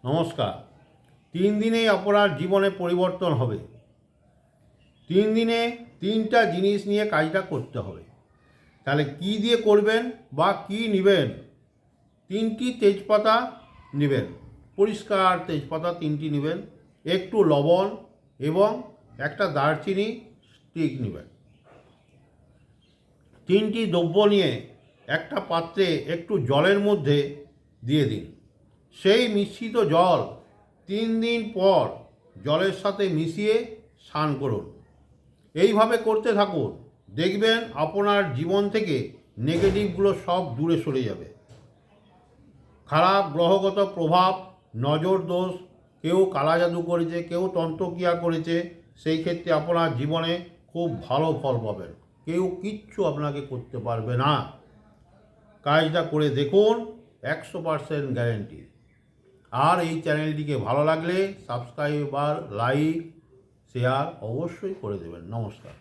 নমস্কার। 3 দিনেই আপনার জীবনে পরিবর্তন হবে। 3 দিনে 3টা জিনিস নিয়ে কাজটা করতে হবে। তাহলে কি দিয়ে করবেন বা কি নেবেন? 3টি তেজপাতা নেবেন, পরিষ্কার তেজপাতা 3টি নেবেন, একটু লবণ এবং একটা দারচিনি স্টিক নেবেন। 3টি দ্রব্য নিয়ে একটা পাত্রে একটু জলের মধ্যে দিয়ে দিন। সেই মিশ্রিত জল 3 দিন পর জলের সাথে মিশিয়ে স্নান করুন। এইভাবে করতে থাকুন, দেখবেন আপনার জীবন থেকে নেগেটিভগুলো সব দূরে সরে যাবে। খারাপ গ্রহগত প্রভাব, নজর দোষ, কেউ কালা জাদু করেছে, কেউ তন্ত্রক্রিয়া করেছে, সেই ক্ষেত্রে আপনার জীবনে খুব ভালো ফল পাবেন। কেউ কিচ্ছু আপনাকে করতে পারবে না। কাজটা করে দেখুন, 100% গ্যারেন্টি। আর এই চ্যানেলটিকে ভালো লাগলে সাবস্ক্রাইব আর লাইক শেয়ার অবশ্যই করে দেবেন। নমস্কার।